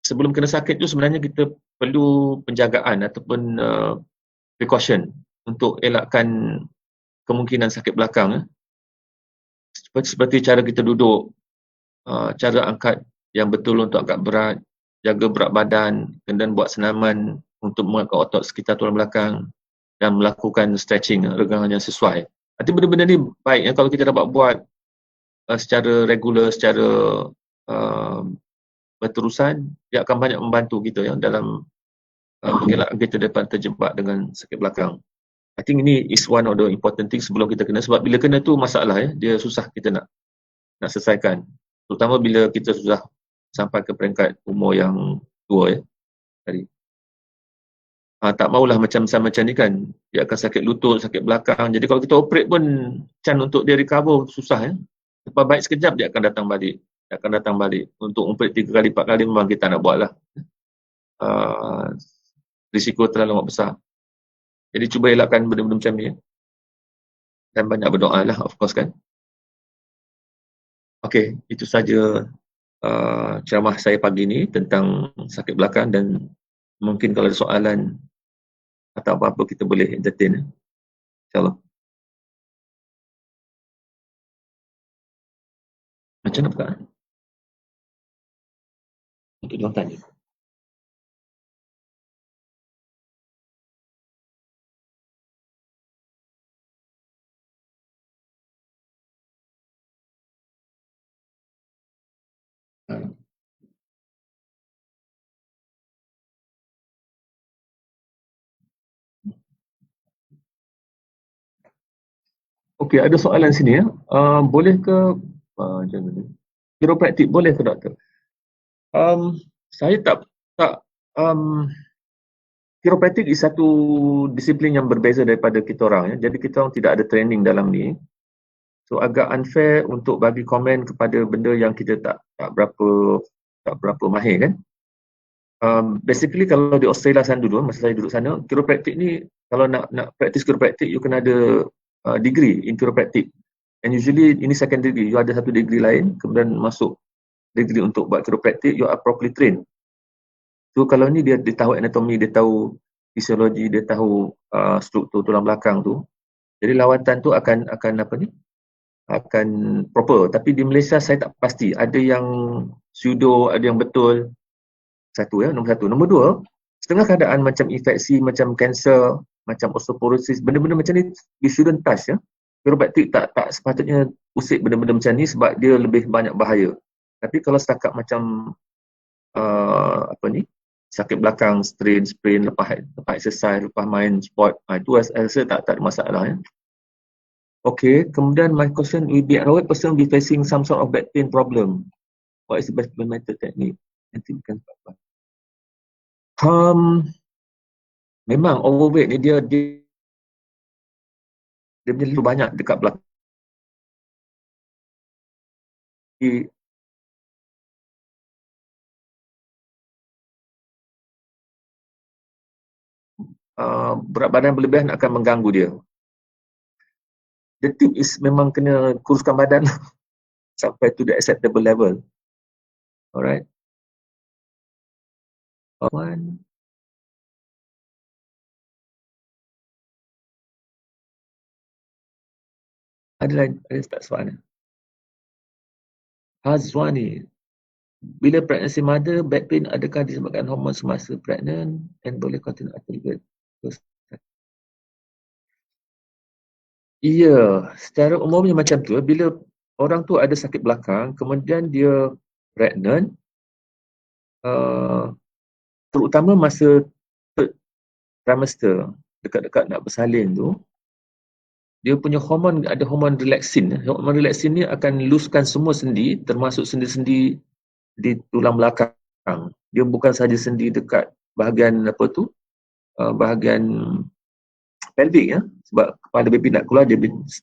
sebelum kena sakit tu sebenarnya kita perlu penjagaan ataupun precaution untuk elakkan kemungkinan sakit belakang. Seperti cara kita duduk, cara angkat yang betul untuk angkat berat, jaga berat badan, kemudian buat senaman untuk mengangkat otot sekitar tulang belakang dan melakukan stretching, regangan yang sesuai. Nanti benda-benda ni baik kalau kita dapat buat secara regular, secara berterusan, dia akan banyak membantu kita dalam mengelakkan kita dapat terjebak dengan sakit belakang. I think ini is one of the important things sebelum kita kena, sebab bila kena tu masalah dia susah kita nak selesaikan. Terutama bila kita sudah sampai ke peringkat umur yang tua tadi. Tak maulah macam ni kan, dia akan sakit lutut, sakit belakang. Jadi kalau kita operate pun chance untuk dia recover susah Lepas baik sekejap dia akan datang balik. Untuk operate 3 kali 4 kali memang kita nak buat lah. Risiko terlalu amat besar. Jadi cuba elakkan benda-benda macam ni dan banyak berdoa lah, of course kan. Okey, itu saja ceramah saya pagi ni tentang sakit belakang, dan mungkin kalau ada soalan atau apa-apa kita boleh entertain, insyaAllah. Macam mana buka? Untuk diorang tanya. Okey, ada soalan sini boleh ke macam mana? Chiropraktik boleh ke doktor? Saya tak chiropraktik is satu disiplin yang berbeza daripada kita orang Jadi kita orang tidak ada training dalam ni. So agak unfair untuk bagi komen kepada benda yang kita tak berapa mahir kan. Basically kalau di Australia sana dulu, masa saya duduk sana, chiropraktik ni kalau nak practice chiropraktik you kena ada degree in chiropraktik. And usually ini second degree, you ada satu degree lain, kemudian masuk degree untuk buat chiropraktik, you are properly trained. So kalau ni dia tahu anatomi, dia tahu fisiologi, dia tahu struktur tulang belakang tu. Jadi lawatan tu akan akan proper. Tapi di Malaysia saya tak pasti. Ada yang pseudo, ada yang betul. Nombor satu. Nombor dua, setengah keadaan macam infeksi, macam kanser, macam osteoporosis, benda-benda macam ni you shouldn't touch Chiropraktik tak sepatutnya usik benda-benda macam ni sebab dia lebih banyak bahaya. Tapi kalau setakat macam sakit belakang, sprain lepas exercise, lepas main sport, itu saya rasa tak ada masalah ya. Okay, kemudian my question will be, how a person will be facing some sort of back pain problem? What is the best method technique? Nanti bukan apa-apa. Memang overweight ni dia punya lebih banyak dekat belakang. Berat badan berlebihan akan mengganggu dia. The tip is memang kena kuruskan badan sampai to the acceptable level. Alright. One. Ada tak soalan? Hazwani, bila pregnancy mother, back pain adakah disebabkan hormon semasa pregnant and boleh continue after birth? Ya, secara umumnya macam tu. Bila orang tu ada sakit belakang, kemudian dia pregnant, terutama masa third trimester, dekat-dekat nak bersalin tu, dia punya hormon, ada hormon relaxin. Hormon relaxin ni akan looskan semua sendi, termasuk sendi-sendi di tulang belakang. Dia bukan sahaja sendi dekat bahagian apa tu, bahagian pelvic ya, sebab kepala baby nak keluar, dia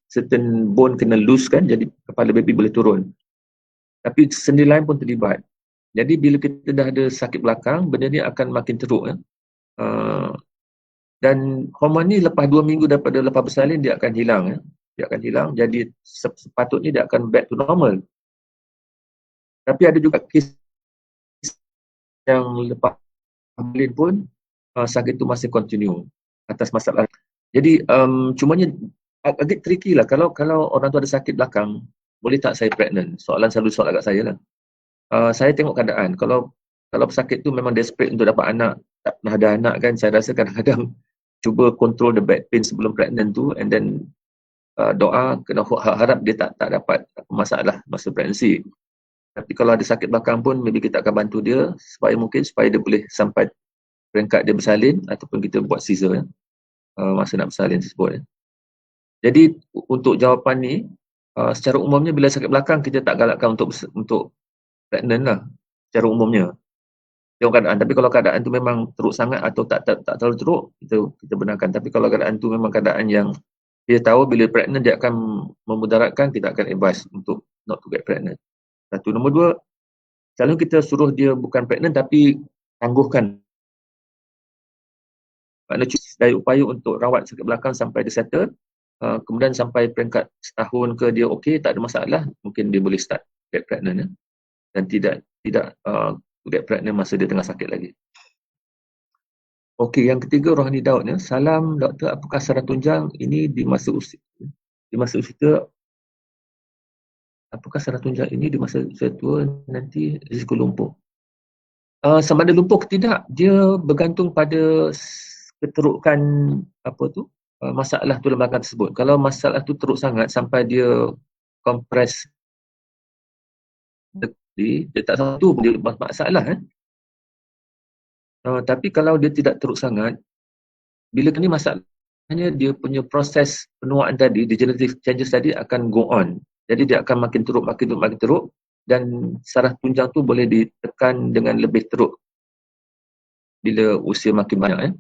certain bone kena loose kan, jadi kepala baby boleh turun. Tapi sendi lain pun terlibat. Jadi bila kita dah ada sakit belakang, benda ni akan makin teruk ya. Dan hormon ni lepas 2 minggu daripada lepas bersalin dia akan hilang ya. Dia akan hilang, jadi sepatutnya dia akan back to normal. Tapi ada juga kes yang lepas bersalin pun sakit tu masih continue atas masalah. Jadi cumanya agak tricky lah kalau orang tu ada sakit belakang, boleh tak saya pregnant? Selalu soal agak saya lah. Saya tengok keadaan. Kalau pesakit tu memang desperate untuk dapat anak, tak pernah ada anak kan, saya rasa kadang-kadang cuba control the back pain sebelum pregnant tu, and then doa, kena harap dia tak dapat masalah masa pregnancy. Tapi kalau ada sakit belakang pun, maybe kita akan bantu dia supaya dia boleh sampai peringkat dia bersalin, ataupun kita buat scissor ya, masa nak bersalin tersebut ya. Jadi untuk jawapan ni, secara umumnya bila sakit belakang kita tak galakkan untuk pregnant lah secara umumnya. Tengok keadaan. Tapi kalau keadaan tu memang teruk sangat atau tak terlalu teruk, kita benarkan. Tapi kalau keadaan tu memang keadaan yang kita tahu bila pregnant dia akan memudaratkan, kita akan advise untuk not to get pregnant. Satu. Nombor 2, selalu kita suruh dia bukan pregnant tapi tangguhkan. Maknanya daya upaya untuk rawat sakit belakang sampai dia settle. Kemudian sampai peringkat setahun ke dia okey, tak ada masalah, mungkin dia boleh start get pregnant ya. Dan tidak get pregnant masa dia tengah sakit lagi. Okey, yang ketiga Rohani Daud ya. Salam doktor, apakah saraf tunjang ini di masa usia apakah saraf tunjang ini di masa usia tua nanti risiko lumpuh? Sama ada lumpuh ke tidak, dia bergantung pada keterukan masalah tulang belakang tersebut. Kalau masalah tu teruk sangat sampai dia kompres, dia tak satu pun dia masalah tapi kalau dia tidak teruk sangat, bila ni masalahnya dia punya proses penuaan tadi, degenerative changes tadi akan go on. Jadi dia akan makin teruk dan saraf tunjang tu boleh ditekan dengan lebih teruk bila usia makin banyak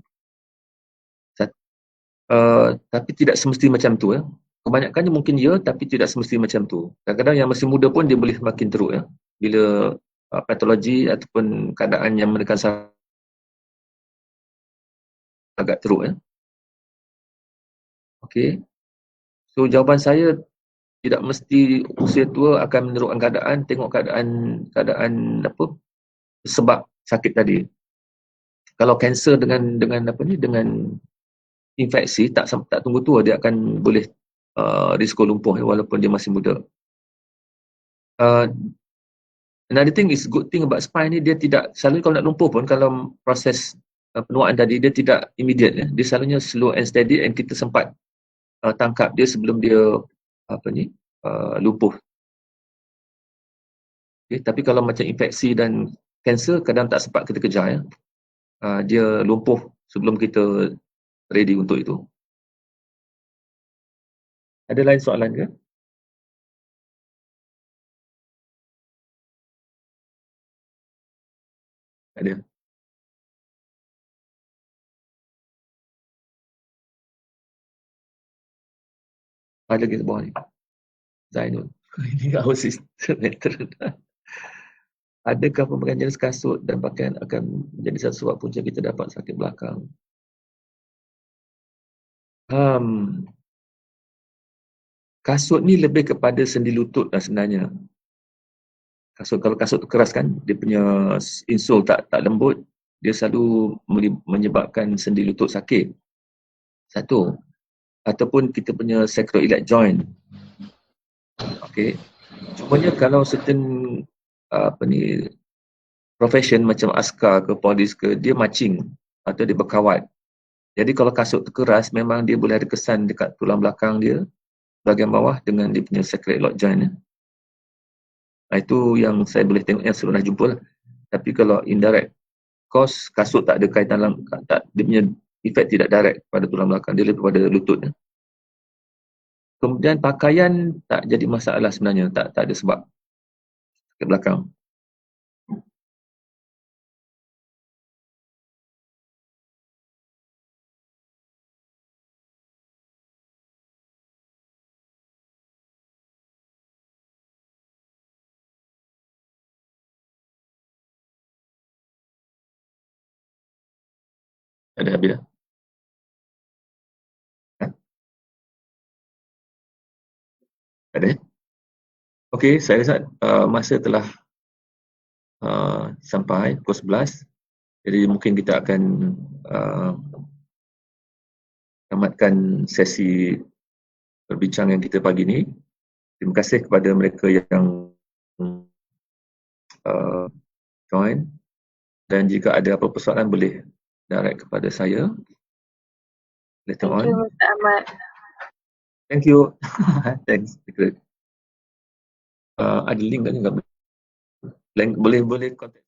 tapi tidak semesti macam tu Kebanyakannya mungkin ya, tapi tidak semesti macam tu. Kadang-kadang yang masih muda pun dia boleh makin teruk bila patologi ataupun keadaan yang menekan saraf agak teruk Okey. So jawapan saya, tidak mesti usia tua akan menterukkan keadaan, tengok keadaan sebab sakit tadi. Kalau kanser dengan infeksi, tak tunggu tua dia akan boleh risiko lumpuh walaupun dia masih muda. Another thing is, good thing about spine ni, dia tidak selalu, kalau nak lumpuh pun, kalau proses penuaan tadi dia tidak immediate dia selalunya slow and steady, and kita sempat tangkap dia sebelum dia lumpuh. Okay, tapi kalau macam infeksi dan kanser, kadang tak sempat kita kejar dia lumpuh sebelum kita ready untuk itu. Ada lain soalan ke? Ada. Ada lagi di bawah ni. Zainul. Ini our sister veteran. Adakah pemberian jenis kasut dan pakaian akan menjadi satu sebab punca kita dapat sakit belakang? Kasut ni lebih kepada sendi lutut lah sebenarnya. Kalau kasut tu keras kan, dia punya insole tak lembut, dia selalu menyebabkan sendi lutut sakit. Satu. Ataupun kita punya sacroiliac joint. Okey. Cumanya kalau certain profession macam askar ke polis ke, dia matching atau dia berkawat. Jadi kalau kasut tu keras, memang dia boleh ada kesan dekat tulang belakang dia, bahagian bawah dengan dia punya sacroiliac joint. Itu yang saya boleh tengok yang saya pernah jumpa lah. Tapi kalau indirect cause, kasut tak ada kaitan dia punya efek tidak direct pada tulang belakang, dia lebih pada lutut. Kemudian pakaian tak jadi masalah sebenarnya, tak ada sebab ke belakang. Ada habis dah. Ada. Okey, saya rasa masa telah sampai pukul 11. Jadi mungkin kita akan tamatkan sesi perbincangan kita pagi ini. Terima kasih kepada mereka yang join, dan jika ada apa persoalan boleh direct kepada saya later on. Thank you, Mr. Ahmad. Thank you. Thanks. Ada link kan? Boleh contact.